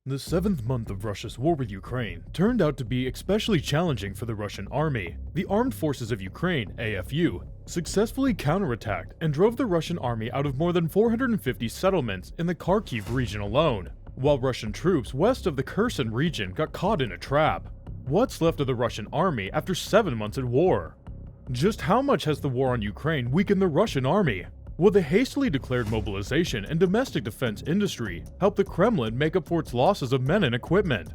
The seventh month of Russia's war with Ukraine turned out to be especially challenging for the Russian army. The Armed Forces of Ukraine, AFU, successfully counterattacked and drove the Russian army out of more than 450 settlements in the Kharkiv region alone, while Russian troops west of the Kherson region got caught in a trap. What's left of the Russian army after 7 months at war? Just how much has the war on Ukraine weakened the Russian army? Will the hastily declared mobilization and domestic defense industry help the Kremlin make up for its losses of men and equipment?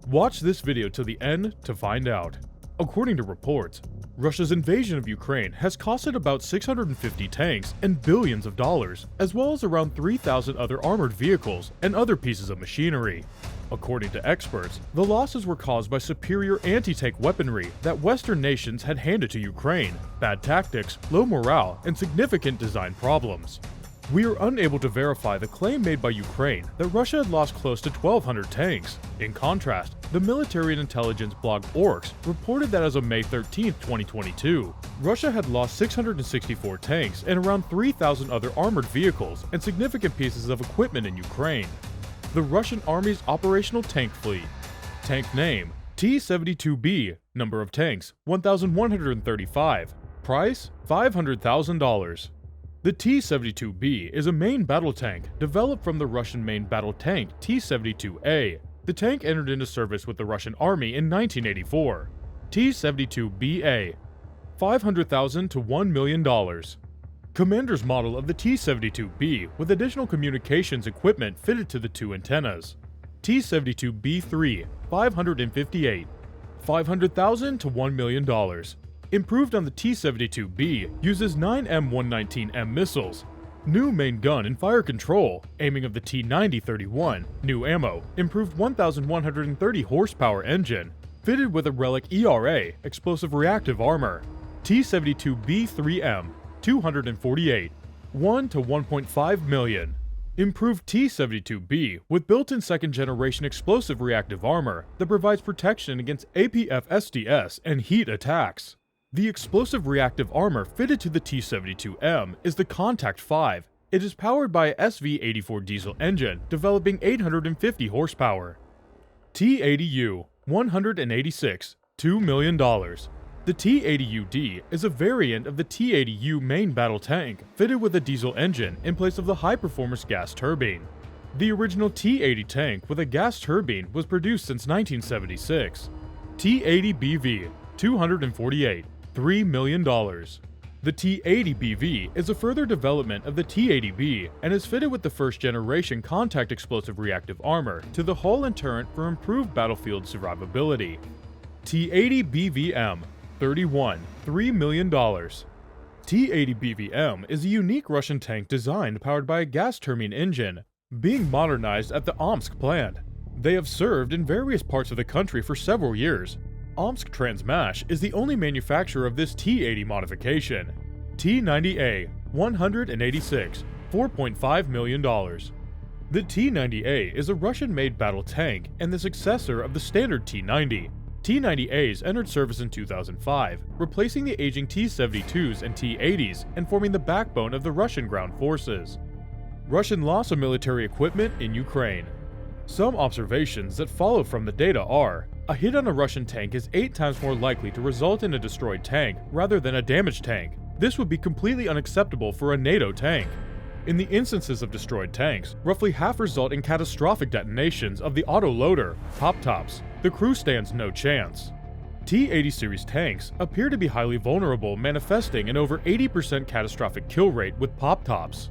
Watch this video to the end to find out. According to reports, Russia's invasion of Ukraine has costed about 650 tanks and billions of dollars, as well as around 3,000 other armored vehicles and other pieces of machinery. According to experts, the losses were caused by superior anti-tank weaponry that Western nations had handed to Ukraine, bad tactics, low morale, and significant design problems. We are unable to verify the claim made by Ukraine that Russia had lost close to 1,200 tanks. In contrast, the military and intelligence blog Orks reported that as of May 13, 2022, Russia had lost 664 tanks and around 3,000 other armored vehicles and significant pieces of equipment in Ukraine. The Russian Army's operational tank fleet. Tank name: T-72B. Number of tanks: 1,135. Price: $500,000. The T-72B is a main battle tank developed from the Russian main battle tank T-72A. The tank entered into service with the Russian Army in 1984. T-72BA. $500,000 to $1 million. Commander's model of the T-72B with additional communications equipment fitted to the two antennas. T-72B3, 558, $500,000 to $1 million. Improved on the T-72B, uses 9 M119M missiles. New main gun and fire control, aiming of the T-90-31, new ammo, improved 1,130 horsepower engine, fitted with a Relic ERA, explosive reactive armor. T-72B3M, 248, 1 to 1.5 million. Improved T-72B with built-in second-generation explosive reactive armor that provides protection against APF-SDS and heat attacks. The explosive reactive armor fitted to the T-72M is the Contact 5. It is powered by a SV-84 diesel engine, developing 850 horsepower. T-80U, 186, $2 million. The T-80UD is a variant of the T-80U main battle tank, fitted with a diesel engine in place of the high-performance gas turbine. The original T-80 tank with a gas turbine was produced since 1976. T-80BV, 248, $3 million. The T-80BV is a further development of the T-80B and is fitted with the first-generation contact explosive reactive armor to the hull and turret for improved battlefield survivability. T-80BVM, 31, $3 million. T-80BVM is a unique Russian tank designed powered by a gas turbine engine, being modernized at the Omsk plant. They have served in various parts of the country for several years. Omsk Transmash is the only manufacturer of this T-80 modification. T-90A, 186, $4.5 million. The T-90A is a Russian-made battle tank and the successor of the standard T-90. T-90As entered service in 2005, replacing the aging T-72s and T-80s and forming the backbone of the Russian ground forces. Russian loss of military equipment in Ukraine. Some observations that follow from the data are: a hit on a Russian tank is 8 times more likely to result in a destroyed tank rather than a damaged tank. This would be completely unacceptable for a NATO tank. In the instances of destroyed tanks, roughly half result in catastrophic detonations of the autoloader, pop-tops. The crew stands no chance. T-80 series tanks appear to be highly vulnerable, manifesting an over 80% catastrophic kill rate with pop-tops.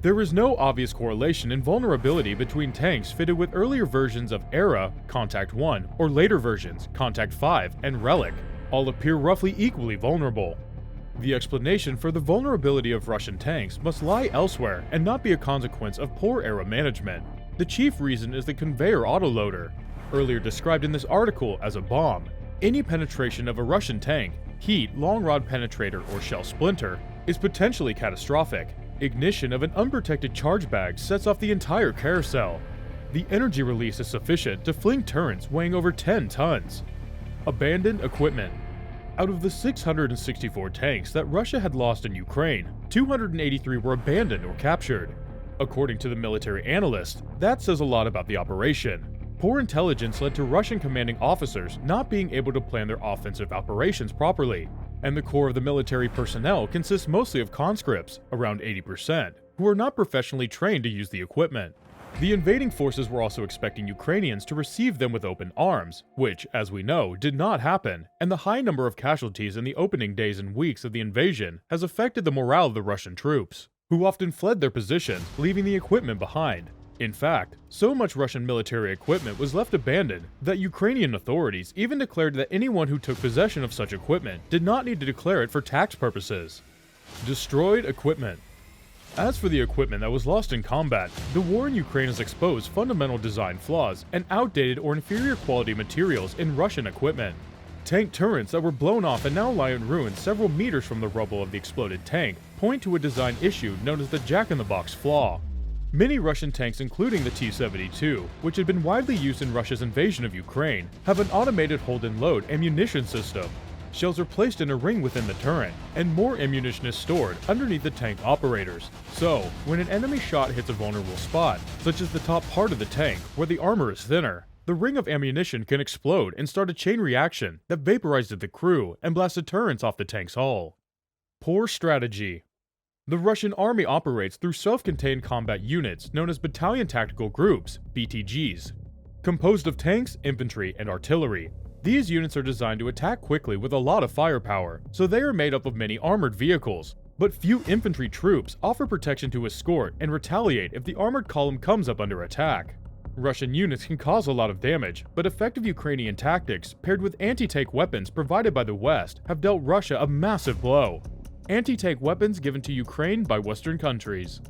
There is no obvious correlation in vulnerability between tanks fitted with earlier versions of ERA, Contact 1, or later versions, Contact 5, and Relic. All appear roughly equally vulnerable. The explanation for the vulnerability of Russian tanks must lie elsewhere and not be a consequence of poor ERA management. The chief reason is the conveyor autoloader, earlier described in this article as a bomb. Any penetration of a Russian tank, heat, long rod penetrator, or shell splinter, is potentially catastrophic. Ignition of an unprotected charge bag sets off the entire carousel. The energy release is sufficient to fling turrets weighing over 10 tons. Abandoned equipment. Out of the 664 tanks that Russia had lost in Ukraine, 283 were abandoned or captured. According to the military analyst, that says a lot about the operation. Poor intelligence led to Russian commanding officers not being able to plan their offensive operations properly, and the core of the military personnel consists mostly of conscripts, around 80%, who are not professionally trained to use the equipment. The invading forces were also expecting Ukrainians to receive them with open arms, which, as we know, did not happen, and the high number of casualties in the opening days and weeks of the invasion has affected the morale of the Russian troops, who often fled their positions, leaving the equipment behind. In fact, so much Russian military equipment was left abandoned that Ukrainian authorities even declared that anyone who took possession of such equipment did not need to declare it for tax purposes. Destroyed equipment. As for the equipment that was lost in combat, the war in Ukraine has exposed fundamental design flaws and outdated or inferior quality materials in Russian equipment. Tank turrets that were blown off and now lie in ruins several meters from the rubble of the exploded tank point to a design issue known as the Jack-in-the-Box flaw. Many Russian tanks, including the T-72, which had been widely used in Russia's invasion of Ukraine, have an automated hold-and-load ammunition system. Shells are placed in a ring within the turret, and more ammunition is stored underneath the tank operators. So, when an enemy shot hits a vulnerable spot, such as the top part of the tank where the armor is thinner, the ring of ammunition can explode and start a chain reaction that vaporizes the crew and blasted turrets off the tank's hull. Poor strategy. The Russian army operates through self-contained combat units known as Battalion Tactical Groups, BTGs, composed of tanks, infantry, and artillery. These units are designed to attack quickly with a lot of firepower, so they are made up of many armored vehicles. But few infantry troops offer protection to escort and retaliate if the armored column comes up under attack. Russian units can cause a lot of damage, but effective Ukrainian tactics paired with anti-tank weapons provided by the West have dealt Russia a massive blow. Anti-tank weapons given to Ukraine by Western countries.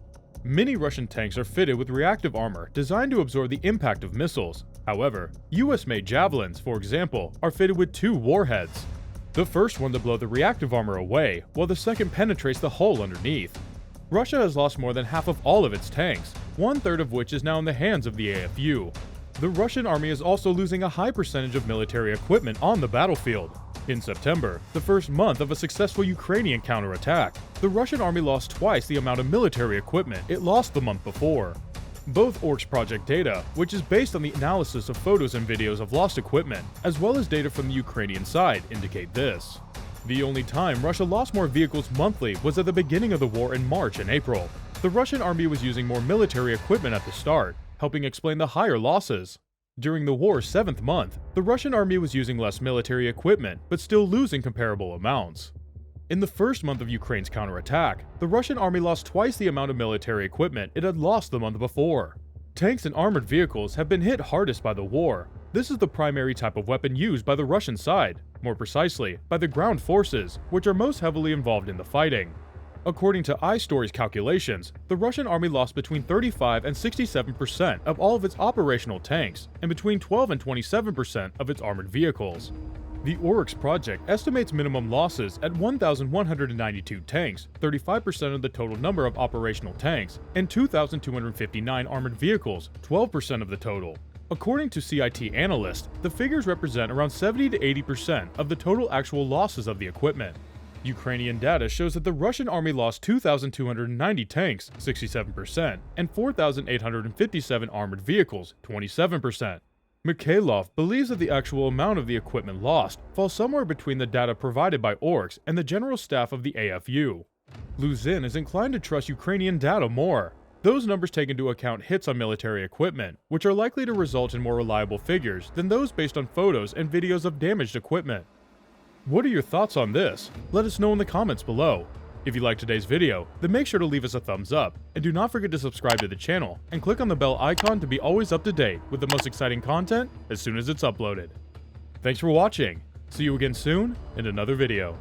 Many Russian tanks are fitted with reactive armor designed to absorb the impact of missiles. However, US-made Javelins, for example, are fitted with 2 warheads. The first one to blow the reactive armor away, while the second penetrates the hull underneath. Russia has lost more than half of all of its tanks, 1/3 of which is now in the hands of the AFU. The Russian army is also losing a high percentage of military equipment on the battlefield. In September, the first month of a successful Ukrainian counterattack, the Russian army lost twice the amount of military equipment it lost the month before. Both Orcs project data, which is based on the analysis of photos and videos of lost equipment, as well as data from the Ukrainian side, indicate this. The only time Russia lost more vehicles monthly was at the beginning of the war in March and April. The Russian army was using more military equipment at the start, helping explain the higher losses. During the war's 7th month, the Russian army was using less military equipment, but still losing comparable amounts. In the first month of Ukraine's counterattack, the Russian army lost twice the amount of military equipment it had lost the month before. Tanks and armored vehicles have been hit hardest by the war. This is the primary type of weapon used by the Russian side, more precisely, by the ground forces, which are most heavily involved in the fighting. According to iStory's calculations, the Russian army lost between 35 and 67% of all of its operational tanks, and between 12 and 27% of its armored vehicles. The Oryx project estimates minimum losses at 1,192 tanks, 35% of the total number of operational tanks, and 2,259 armored vehicles, 12% of the total. According to CIT analysts, the figures represent around 70 to 80% of the total actual losses of the equipment. Ukrainian data shows that the Russian army lost 2,290 tanks, 67%, and 4,857 armored vehicles, 27%. Mikhailov believes that the actual amount of the equipment lost falls somewhere between the data provided by Orcs and the general staff of the AFU. Luzin is inclined to trust Ukrainian data more. Those numbers take into account hits on military equipment, which are likely to result in more reliable figures than those based on photos and videos of damaged equipment. What are your thoughts on this? Let us know in the comments below. If you liked today's video, then make sure to leave us a thumbs up, and do not forget to subscribe to the channel, and click on the bell icon to be always up to date with the most exciting content as soon as it's uploaded. Thanks for watching. See you again soon in another video.